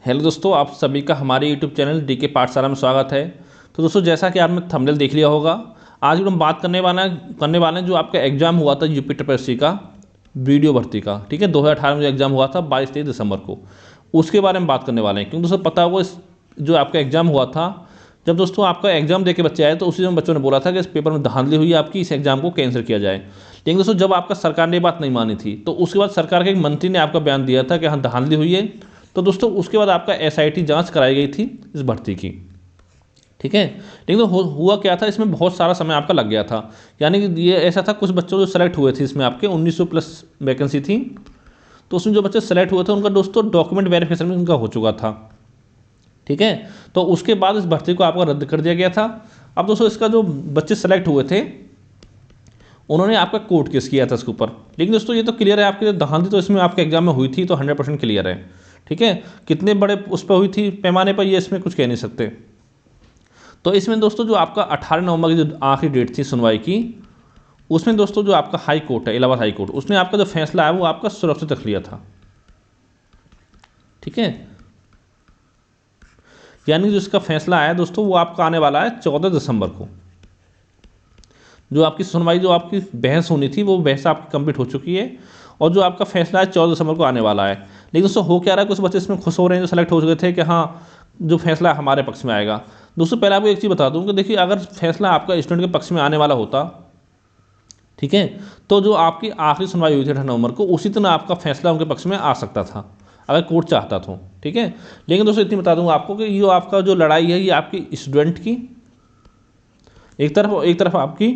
Hello दोस्तों, आप सभी का हमारे यूट्यूब चैनल डीके पाठशाला में स्वागत है। तो दोस्तों, जैसा कि आपने थंबनेल देख लिया होगा, आज हम बात करने वाले हैं जो आपका एग्ज़ाम हुआ था यूपी ट्रिपलएससी का वीडियो भर्ती का। ठीक है, 2018 में जो एग्ज़ाम हुआ था 22-23 दिसंबर को, उसके बारे में बात करने वाले हैं। क्योंकि दोस्तों पता होगा, इस जो आपका एग्ज़ाम हुआ था, जब दोस्तों आपका एग्ज़ाम दे के बच्चे आए तो उसी समय बच्चों ने बोला था कि इस पेपर में धांधली हुई है आपकी, इस एग्ज़ाम को कैंसिल किया जाए। लेकिन दोस्तों जब आपका सरकार ने ये बात नहीं मानी थी, तो उसके बाद सरकार के एक मंत्री ने आपका बयान दिया था कि हाँ धांधली हुई है। तो दोस्तों उसके बाद आपका एसआईटी जांच कराई गई थी इस भर्ती की। ठीक है, लेकिन तो हुआ क्या था, इसमें बहुत सारा समय आपका लग गया था। यानी कि ये ऐसा था, कुछ बच्चों जो सेलेक्ट हुए थे इसमें आपके 1900 प्लस वैकेंसी थी, तो उसमें जो बच्चे सेलेक्ट हुए थे उनका दोस्तों डॉक्यूमेंट वेरिफिकेशन में उनका हो चुका था। ठीक है, तो उसके बाद इस भर्ती को आपका रद्द कर दिया गया था। अब दोस्तों इसका जो बच्चे सेलेक्ट हुए थे उन्होंने आपका कोर्ट केस किया था इसके ऊपर। लेकिन दोस्तों ये तो क्लियर है, आपकी धांधली तो इसमें आपके एग्जाम में हुई थी, तो 100% क्लियर है। ठीक है, कितने बड़े उस पर हुई थी पैमाने पर, ये इसमें कुछ कह नहीं सकते। तो इसमें दोस्तों जो आपका 18 नवंबर की जो आखिरी डेट थी सुनवाई की, उसमें दोस्तों जो आपका हाई कोर्ट है, इलाहाबाद हाई कोर्ट, उसने आपका जो फैसला है वो आपका सुरक्षित रख लिया था। ठीक है, यानी जो इसका फैसला है दोस्तों वो आपका आने वाला है 14 दिसंबर को। जो आपकी सुनवाई, जो आपकी बहस होनी थी, वो बहस आपकी कंप्लीट हो चुकी है, और जो आपका फैसला है 14 दिसंबर को आने वाला है। लेकिन दोस्तों हो क्या रहा है, कुछ बच्चे इसमें खुश हो रहे हैं जो सेलेक्ट हो चुके थे कि हाँ जो फैसला हमारे पक्ष में आएगा। दोस्तों पहले आपको एक चीज़ बता दूँ कि देखिए, अगर फैसला आपका स्टूडेंट के पक्ष में आने वाला होता, ठीक है, तो जो आपकी आखिरी सुनवाई हुई थी 18 नवंबर को, उसी दिन आपका फैसला उनके पक्ष में आ सकता था अगर कोर्ट चाहता तो। ठीक है, लेकिन दोस्तों इतनी बता दूंगा आपको कि ये आपका जो लड़ाई है ये आपकी स्टूडेंट की एक तरफ आपकी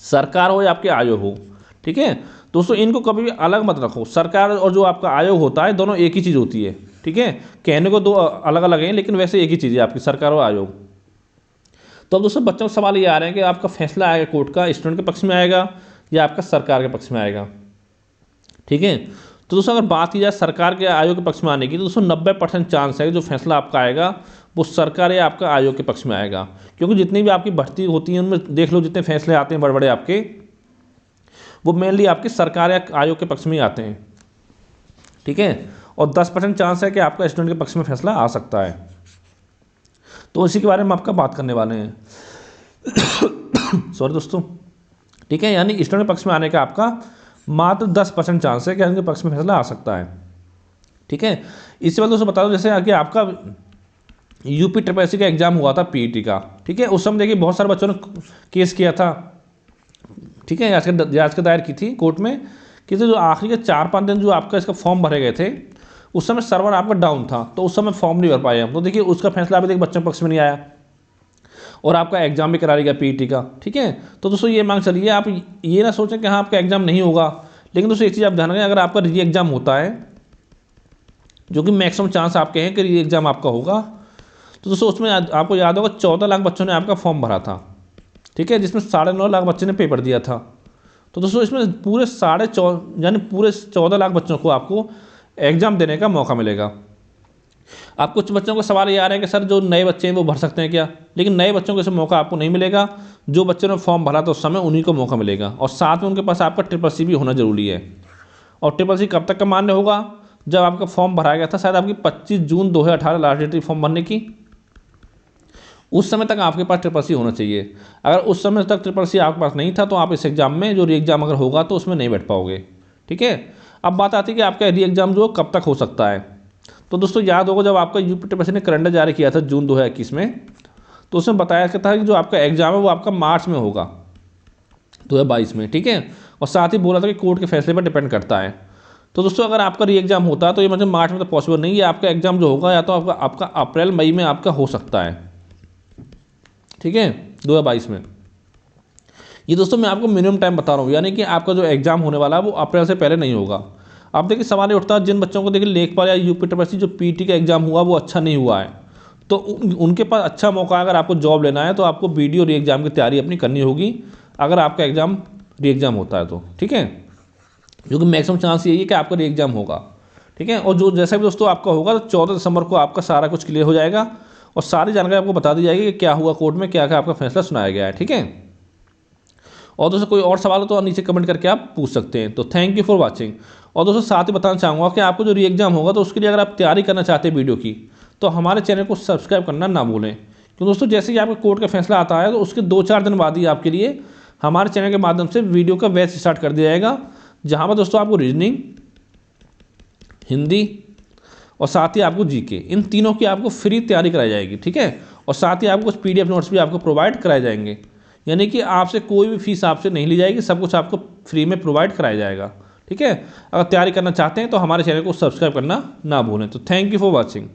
सरकार हो या आपके आयोग हो। ठीक है दोस्तों, इनको कभी भी अलग मत रखो। सरकार और जो आपका आयोग होता है दोनों एक ही चीज़ होती है। ठीक है, कहने को दो अलग अलग हैं, लेकिन वैसे एक ही चीज़ है आपकी सरकार और आयोग। तो अब दोस्तों बच्चों को सवाल ये आ रहे हैं कि आपका फैसला आएगा कोर्ट का स्टूडेंट के पक्ष में आएगा या आपका सरकार के पक्ष में आएगा। ठीक है, तो दोस्तों अगर बात की जाए सरकार के आयोग के पक्ष में आने की, तो दोस्तों 90% चांस है कि जो फैसला आपका आएगा वो सरकार या आपका आयोग के पक्ष में आएगा। क्योंकि जितनी भी आपकी भर्ती होती है उनमें देख लो, जितने फैसले आते हैं बड़े बड़े आपके, वो मेनली आपकी सरकार या आयोग के पक्ष में ही आते हैं। ठीक है, और 10% चांस है कि आपका स्टूडेंट के पक्ष में फैसला आ सकता है। तो इसी के बारे में आपका बात करने वाले हैं। सॉरी दोस्तों। ठीक है, यानी स्टूडेंट के पक्ष में आने का आपका मात्र 10% चांस है कि उनके पक्ष में फैसला आ सकता है। ठीक है, इससे बाद दोस्तों बता दो, जैसे कि आपका यूपी ट्रिपलएससी का एग्जाम हुआ था पीईटी का। ठीक है, उस समय देखिए बहुत सारे बच्चों ने केस किया था। ठीक है, याचिका दायर की थी कोर्ट में कि जो आखिरी के 4-5 दिन जो आपका इसका फॉर्म भरे गए थे, उस समय सर्वर आपका डाउन था, तो उस समय फॉर्म नहीं भर पाए हम। तो देखिए उसका फैसला अभी तक बच्चों के पक्ष में नहीं आया, और आपका एग्जाम भी करा लिया पीईटी का। ठीक है, तो दोस्तों ये मांग चलिए, आप ये ना सोचें कि हाँ आपका एग्जाम नहीं होगा। लेकिन दोस्तों एक चीज़ आप ध्यान रखें, अगर आपका री एग्जाम होता है, जो कि मैक्सिमम चांस आपके हैं कि री एग्जाम आपका होगा, तो दोस्तों उसमें आपको याद होगा 14 लाख बच्चों ने आपका फॉर्म भरा था। ठीक है, जिसमें 9.5 लाख बच्चे ने पेपर दिया था। तो दोस्तों इसमें पूरे 14 लाख बच्चों को आपको एग्जाम देने का मौका मिलेगा। अब कुछ बच्चों को सवाल ये आ रहे हैं कि सर जो नए बच्चे हैं वो भर सकते हैं क्या? लेकिन नए बच्चों को इसमें मौका आपको नहीं मिलेगा। जो बच्चों ने फॉर्म भरा था उस समय उन्हीं को मौका मिलेगा, और साथ में उनके पास आपका ट्रिपल-सी भी होना जरूरी है। और ट्रिपल-सी कब तक का मान्य होगा? जब आपका फॉर्म भराया गया था, शायद आपकी 25 जून 2018 लास्ट डेट थी फॉर्म भरने की, उस समय तक आपके पास ट्रिपल-सी होना चाहिए। अगर उस समय तक ट्रिपल-सी आपके पास नहीं था, तो आप इस एग्जाम में जो री एग्जाम अगर होगा तो उसमें नहीं बैठ पाओगे। ठीक है, अब बात आती है कि आपका री एग्जाम जो कब तक हो सकता है। तो दोस्तों याद होगा, जब आपका यूपी ट्रिपल-सी ने कैलेंडर जारी किया था जून 2021 में, तो उसमें बताया गया था कि जो आपका एग्जाम है वो आपका मार्च में होगा 2022 में। ठीक है, और साथ ही बोला था कि कोर्ट के फैसले पर डिपेंड करता है। तो दोस्तों अगर आपका री एग्जाम होता है तो ये मतलब मार्च में तो पॉसिबल नहीं है। आपका एग्जाम जो होगा या तो आपका अप्रैल मई में आपका हो सकता है। ठीक है, 2022 में। ये दोस्तों मैं आपको मिनिमम टाइम बता रहा हूँ, यानी कि आपका जो एग्जाम होने वाला है वो अप्रैल से पहले नहीं होगा। अब देखिए सवाल ये उठता है, जिन बच्चों को देखिए लेखपाल या यूपी ट्रिपल-सी जो पीटी का एग्जाम हुआ वो अच्छा नहीं हुआ है, तो उनके पास अच्छा मौका है। अगर आपको जॉब लेना है तो आपको वीडियो री एग्जाम की तैयारी अपनी करनी होगी, अगर आपका एग्जाम री एग्जाम होता है तो। ठीक है, क्योंकि मैक्सिमम चांस यही है कि आपका री एग्जाम होगा। ठीक है, और जो जैसा भी दोस्तों आपका होगा, तो 14 दिसंबर को आपका सारा कुछ क्लियर हो जाएगा, और सारी जानकारी आपको बता दी जाएगी कि क्या हुआ कोर्ट में, क्या क्या आपका फैसला सुनाया गया है। ठीक है, और दोस्तों कोई और सवाल हो तो नीचे कमेंट करके आप पूछ सकते हैं। तो थैंक यू फॉर वॉचिंग। और दोस्तों साथ ही बताना चाहूँगा कि आपको जो री एग्ज़ाम होगा तो उसके लिए अगर आप तैयारी करना चाहते हैं वीडियो की, तो हमारे चैनल को सब्सक्राइब करना ना भूलें। क्योंकि दोस्तों जैसे ही आपके कोर्ट का फैसला आता है तो उसके 2-4 दिन बाद ही आपके लिए हमारे चैनल के माध्यम से वीडियो का बैच स्टार्ट कर दिया जाएगा, जहाँ पर दोस्तों आपको रीजनिंग, हिंदी और साथ ही आपको जीके, इन तीनों की आपको फ्री तैयारी कराई जाएगी। ठीक है, और साथ ही आपको कुछ PDF नोट्स भी आपको प्रोवाइड कराए जाएंगे, यानी कि आपसे कोई भी फीस आपसे नहीं ली जाएगी, सब कुछ आपको फ्री में प्रोवाइड कराया जाएगा। ठीक है, अगर तैयारी करना चाहते हैं तो हमारे चैनल को सब्सक्राइब करना ना भूलें। तो थैंक यू फॉर वॉचिंग।